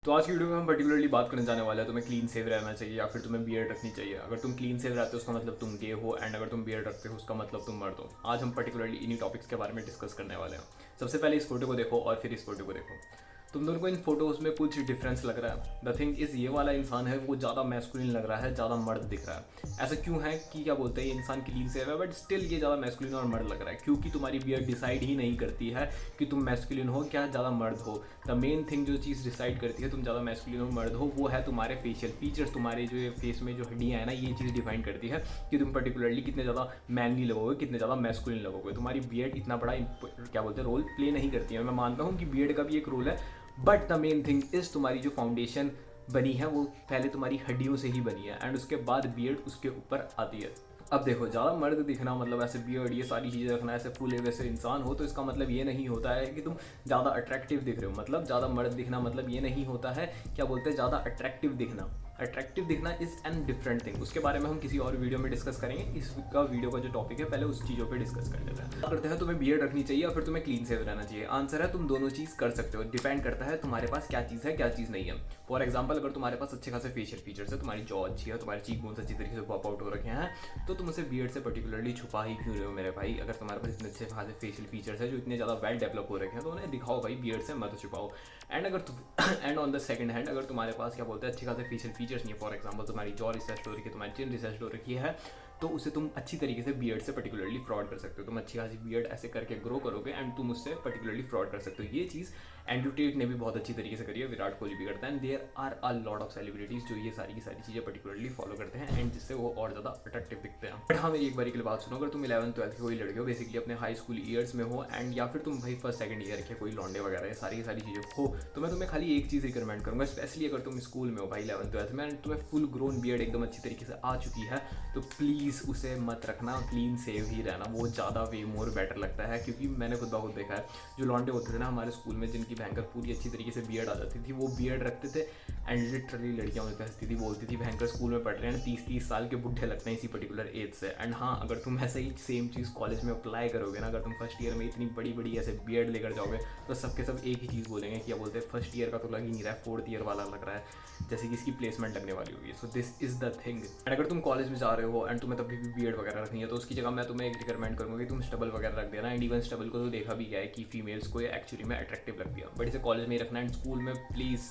तो आज की वीडियो में हम पर्टिकुलरली बात करने जाने वाले हैं तुम्हें क्लीन सेव रहना चाहिए या फिर तुम्हें बियर्ड रखनी चाहिए। अगर तुम क्लीन सेव रहते हो उसका मतलब तुम गे हो, एंड अगर तुम बियर्ड रखते हो उसका मतलब तुम मर्द हो। आज हम पर्टिकुलरली इन्हीं टॉपिक्स के बारे में डिस्कस करने वाले हैं। सबसे पहले इस फोटो को देखो और फिर इस फोटो को देखो। तुम दोनों को इन फोटोज में कुछ डिफरेंस लग रहा है। द थिंग इज, ये वाला इंसान है वो ज़्यादा मैस्कुलिन लग रहा है, ज़्यादा मर्द दिख रहा है। ऐसा क्यों है कि क्या बोलते हैं, ये इंसान क्लीन सेव है बट स्टिल ये ज़्यादा मैस्कुलिन और मर्द लग रहा है, क्योंकि तुम्हारी बियर्ड डिसाइड ही नहीं करती है कि तुम मैस्कुलिन हो क्या ज़्यादा मर्द हो। द मेन थिंग जो चीज़ डिसाइड करती है तुम ज़्यादा मैस्कुलिन हो मर्द हो, वो है तुम्हारे फेशियल फीचर्स। तुम्हारे जो ये फेस में जो हड्डियाँ हैं ना, ये चीज़ डिफाइन करती है कि तुम पर्टिकुलरली कितने ज़्यादा मैनली लगोगे, कितने ज़्यादा मैस्कुलिन लगोगे। तुम्हारी बियर्ड इतना बड़ा क्या बोलते हैं रोल प्ले नहीं करती है। मैं मानता हूँ कि बियर्ड का भी एक रोल है, but the main thing is तुम्हारी जो फाउंडेशन बनी है वो पहले तुम्हारी हड्डियों से ही बनी है, एंड उसके बाद बियर्ड उसके ऊपर आती है। अब देखो, ज़्यादा मर्द दिखना मतलब ऐसे बियर्ड ये सारी चीज़ें रखना, ऐसे फूले वैसे इंसान हो, तो इसका मतलब ये नहीं होता है कि तुम ज़्यादा अट्रैक्टिव दिख रहे हो। मतलब ज़्यादा मर्द दिखना मतलब ये नहीं होता है क्या बोलते हैं ज़्यादा अट्रैक्टिव दिखना। अट्रैक्टिव दिखना इज़ एन डिफरेंट थिंग। उसके बारे में हम किसी और वीडियो में डिस्कस करेंगे। इसका वीडियो का जो टॉपिक है पहले उस चीज़ों पे डिस्कस कर लेते हैं। करते हैं तुम्हें बियर्ड रखनी चाहिए या फिर तुम्हें क्लीन सेव रहना चाहिए। आंसर है तुम दोनों चीज़ कर सकते हो। डिपेंड करता है तुम्हारे पास क्या चीज़ है क्या चीज़ नहीं है। फॉर एग्जाम्पल, अगर तुम्हारे पास अच्छे खासे फेशियल फीचर्स है, तुम्हारी जॉ अच्छी है, तुम्हारे चीक बोन्स अच्छी तरीके से पॉप आउट हो रखे हैं, तो तुम उसे बियर्ड से पर्टिकुलरली छुपा ही क्यों रहे हो मेरे भाई। अगर तुम्हारे पास इतने अच्छे खासे फेशियल फीचर्स है जो इतने ज़्यादा वेल डेवलप हो रखे हैं, तो उन्हें दिखाओ भाई, बियर्ड से मत छुपाओ। एंड अगर and on the second hand, अगर तुम्हारे पास क्या बोलते हैं अच्छे खासे फेशियल फीचर्स नहीं है, फॉर एग्जाम्पल तुम्हारी जॉ रिसर्च हो रही है, तुम्हारी चिन रिसर्च हो रखी है, तो उसे तुम अच्छी तरीके से बियर्ड से पर्टिकुलरली फ्रॉड कर सकते हो। तुम अच्छी खासी बियर्ड ऐसे करके ग्रो करोगे एंड तुम उससे पर्टिकुलरली फ्रॉड कर सकते हो। ये चीज़ एंड्रू टेट ने भी बहुत अच्छी तरीके से करी है, विराट कोहली भी करता है, and there are a lot of celebrities जो ये सारी की सारी चीज़ें पर्टिकुलरली फॉलो करते हैं एंड जिससे वो और ज़्यादा अट्रैक्टिव दिखते हैं। बट हाँ, मेरी एक बारी के लिए बात सुनो, अगर तुम 11th-12th के कोई लड़के हो, बेसिकली अपने हाई स्कूल ईयर्स में हो, एंड या फिर तुम भाई फर्स्ट सेकंड ईयर के कोई लॉन्डे वगैरह ये सारी चीज़ें हो, तो मैं तुम्हें खाली एक चीज़ रिकमेंड करूँगा, स्पेशली अगर तुम स्कूल में हो भाई 11th-12th में, एंड तुम्हें फुल ग्रोन बियर्ड एकदम अच्छी तरीके से आ चुकी है, तो प्लीज़ उसे मत रखना, क्लीन सेव ही रहना, वो ज़्यादा वे मोर बेटर लगता है। क्योंकि मैंने खुद ब खुद देखा है, जो लॉन्डे होते थे ना हमारे स्कूल में, जिनकी भयंकर पूरी अच्छी तरीके से बियर्ड आ जाती थी, वो बियर्ड रखते थे एंड लिटरली लड़कियां उनसे हंसती थी, बोलती थी भयंकर स्कूल में पढ़ रहे हैं, 30-30 साल के बुढ़े लगते हैं इसी पर्टिकुलर एज से। एंड हाँ, अगर तुम ऐसे ही सेम चीज़ कॉलेज में अप्लाई करोगे ना, अगर तुम फर्स्ट ईयर में इतनी बड़ी बड़ी ऐसे बियर्ड लेकर जाओगे, तो सबके सब एक ही चीज़ बोलेंगे, क्या बोलते हैं फर्स्ट ईयर का तो लग ही नहीं रहा है, फोर्थ ईयर वाला लग रहा है, जैसे कि इसकी प्लेसमेंट लगने वाली होगी। So this is the thing. And अगर तुम कॉलेज में जा रहे हो एंड तुम्हें तभी भी बियर्ड वगैरह रखनी है, तो उसकी जगह मैं तुम्हें एक रिकमेंड करूँगा कि तुम स्टबल वगैरह रख देना। एंड इवन स्टबल को तो देखा भी गया है कि फीमेल्स को ये एक्चुअली में अट्रैक्टिव लगती है, बट इसे कॉलेज में ही रखना। एंड स्कूल में प्लीज़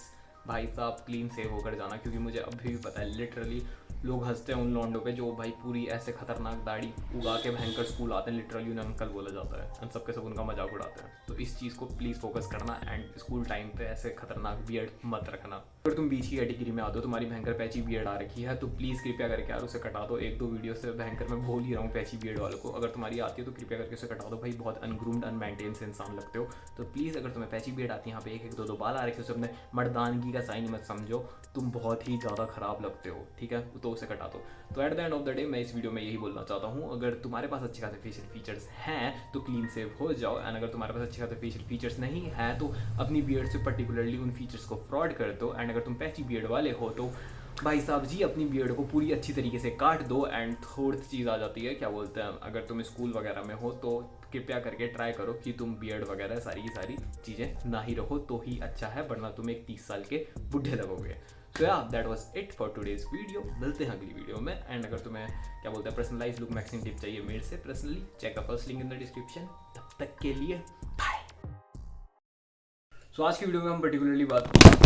भाई साहब क्लीन सेव होकर जाना, क्योंकि मुझे अभी भी पता है लिटरली लोग हंसते हैं उन लॉन्डों पे जो भाई पूरी ऐसे खतरनाक दाढ़ी उगा के भयंकर स्कूल आते हैं, लिटरली उन्हें अंकल बोला जाता है, एंड सबके सब उनका मजाक उड़ाते हैं। तो इस चीज़ को प्लीज़ फोकस करना, एंड स्कूल टाइम पे ऐसे खतरनाक बियर्ड मत रखना। अगर तुम बीच की कैटेगरी में आते हो, तुम्हारी भयंकर पैची बियर्ड आ रखी है, तो प्लीज़ कृपया करके यार उसे कटा दो। 1-2 वीडियो से भयंकर मैं बोल ही रहा हूँ पैची बियर्ड वालों को, अगर तुम्हारी आती है तो कृपया करके उसे कटा दो भाई, बहुत अनग्रूम्ड अनमेंटेन से इंसान लगते हो। तो प्लीज़ अगर तुम्हें पैची बियर्ड आती है, यहाँ पे 1-2 बाल आ रखे हो, उसे अपने मर्दानगी का साइन मत समझो, तुम बहुत ही ज़्यादा ख़राब लगते हो, ठीक है, तो उसे कटा दो। तो at the end of the day मैं इस वीडियो में यही बोलना चाहता हूँ, अगर तुम्हारे पास अच्छे खासे फेशियल फीचर्स हैं तो क्लीन सेव हो जाओ, एंड अगर तुम्हारे पास अच्छे खासे फेशियल फीचर्स नहीं हैं तो अपनी बियर्ड से पर्टिकुलरली उन फीचर्स को फ्रॉड कर दो। एंड अगर तुम पैची बियर्ड वाले हो तो भाई साहब जी अपनी बियर्ड को पूरी अच्छी तरीके से काट दो। एंड थोड़ी चीज़ आ जाती है, क्या बोलते हैं, अगर तुम स्कूल वगैरह में हो तो कृपया करके ट्राई करो कि तुम बियर्ड वगैरह सारी की सारी चीज़ें ना ही रखो तो ही अच्छा है, वरना तुम एक 30 साल के बुढ़े लगोगे। सो या that was it for today's video. मिलते हैं अगली वीडियो में। एंड अगर तुम्हें क्या बोलते हैं पर्सनलाइज लुक मैक्सिंग टिप चाहिए मेरे से personally, check the first link in the description. तब तक के लिए बाय। सो आज की वीडियो में हम पर्टिकुलरली बात